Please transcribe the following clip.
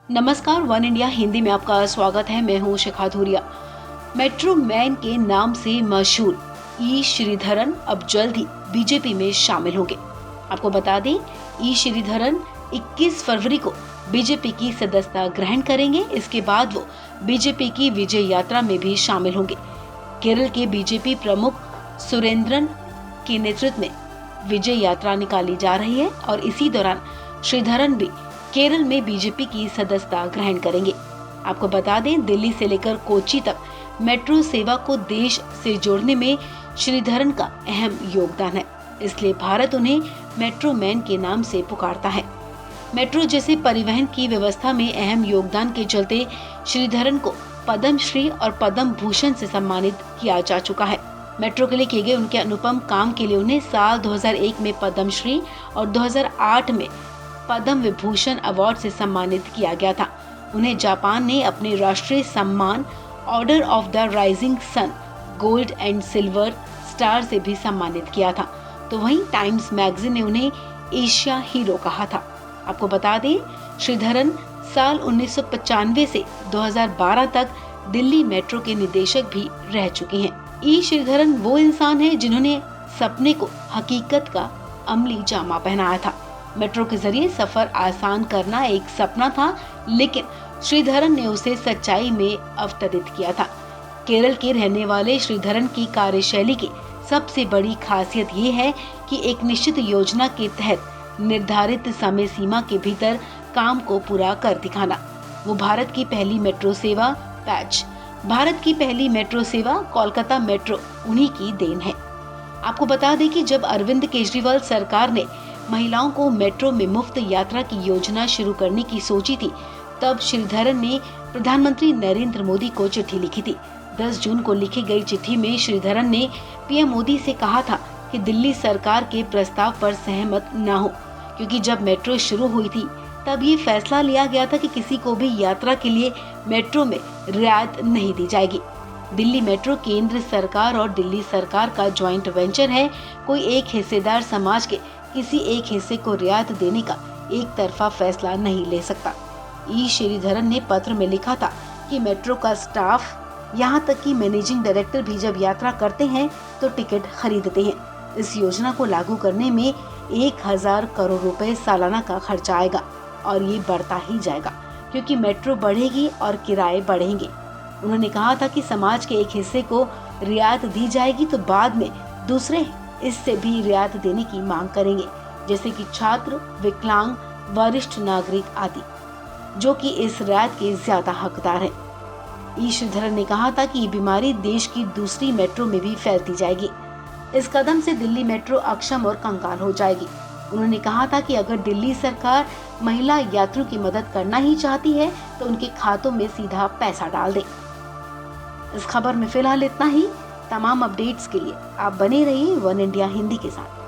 नमस्कार, one India Hindi में आपका स्वागत है। मैं हूं शिखा धूरिया। मेट्रो मैन के नाम से मशहूर ई श्रीधरन अब जल्द ही बीजेपी में शामिल होंगे। आपको बता दें, ई श्रीधरन 21 फरवरी को बीजेपी की सदस्यता ग्रहण करेंगे। इसके बाद वो बीजेपी की विजय यात्रा में भी शामिल होंगे। केरल के बीजेपी प्रमुख सुरेंद्रन के नेतृत्व में विजय यात्रा निकाली जा रही है और इसी दौरान श्रीधरन भी केरल में बीजेपी की सदस्यता ग्रहण करेंगे। आपको बता दें, दिल्ली से लेकर कोच्चि तक मेट्रो सेवा को देश से जोड़ने में श्रीधरन का अहम योगदान है, इसलिए भारत उन्हें मेट्रो मैन के नाम से पुकारता है। मेट्रो जैसे परिवहन की व्यवस्था में अहम योगदान के चलते श्रीधरन को पद्म श्री और पद्म भूषण से सम्मानित किया जा चुका है। मेट्रो के लिए किए गए उनके अनुपम काम के लिए उन्हें साल 2001 में पद्म श्री और 2008 में पद्म विभूषण अवार्ड से सम्मानित किया गया था। उन्हें जापान ने अपने राष्ट्रीय सम्मान order of the rising sun gold and silver star से भी सम्मानित किया था। तो वहीं टाइम्स मैगजीन ने उन्हें एशिया हीरो कहा था। आपको बता दें, श्रीधरन साल 1995 से 2012 तक दिल्ली मेट्रो के निदेशक भी रह चुके हैं। ई श्रीधरन वो इंसान है जिन्होंने सपने को हकीकत का अमली जामा पहनाया था। मेट्रो के जरिए सफर आसान करना एक सपना था, लेकिन श्रीधरन ने उसे सच्चाई में अवतरित किया था। केरल के रहने वाले श्रीधरन की कार्यशैली की सबसे बड़ी खासियत ये है कि एक निश्चित योजना के तहत निर्धारित समय सीमा के भीतर काम को पूरा कर दिखाना। वो भारत की पहली मेट्रो सेवा कोलकाता मेट्रो उन्हीं की देन है। आपको बता दें कि जब अरविंद केजरीवाल सरकार ने महिलाओं को मेट्रो में मुफ्त यात्रा की योजना शुरू करने की सोची थी, तब श्रीधरन ने प्रधानमंत्री नरेंद्र मोदी को चिट्ठी लिखी थी। 10 जून को लिखी गई चिट्ठी में श्रीधरन ने पीएम मोदी से कहा था कि दिल्ली सरकार के प्रस्ताव पर सहमत न हो, क्योंकि जब मेट्रो शुरू हुई थी तब ये फैसला लिया गया था कि किसी को भी यात्रा के लिए मेट्रो में रियायत नहीं दी जाएगी। दिल्ली मेट्रो केंद्र सरकार और दिल्ली सरकार का ज्वाइंट वेंचर है। कोई एक हिस्सेदार समाज के किसी एक हिस्से को रियायत देने का एक तरफा फैसला नहीं ले सकता। ई श्रीधरन ने पत्र में लिखा था कि मेट्रो का स्टाफ, यहाँ तक कि मैनेजिंग डायरेक्टर भी जब यात्रा करते हैं तो टिकट खरीदते हैं। इस योजना को लागू करने में 1000 करोड़ रुपए सालाना का खर्चा आएगा और ये बढ़ता ही जाएगा, क्योंकि मेट्रो बढ़ेगी और किराए बढ़ेंगे। उन्होंने कहा था कि समाज के एक हिस्से को रियायत दी जाएगी तो बाद में दूसरे इससे भी रियायत देने की मांग करेंगे, जैसे कि छात्र, विकलांग, वरिष्ठ नागरिक आदि, जो कि इस रियायत के ज्यादा हकदार हैं। ई श्रीधरन ने कहा था कि ये बीमारी देश की दूसरी मेट्रो में भी फैलती जाएगी। इस कदम से दिल्ली मेट्रो अक्षम और कंगाल हो जाएगी। उन्होंने कहा था कि अगर दिल्ली सरकार महिला यात्रियों की मदद करना ही चाहती है तो उनके खातों में सीधा पैसा डाल दे। इस खबर में फिलहाल इतना ही। तमाम अपडेट्स के लिए आप बने रहिए वन इंडिया हिंदी के साथ।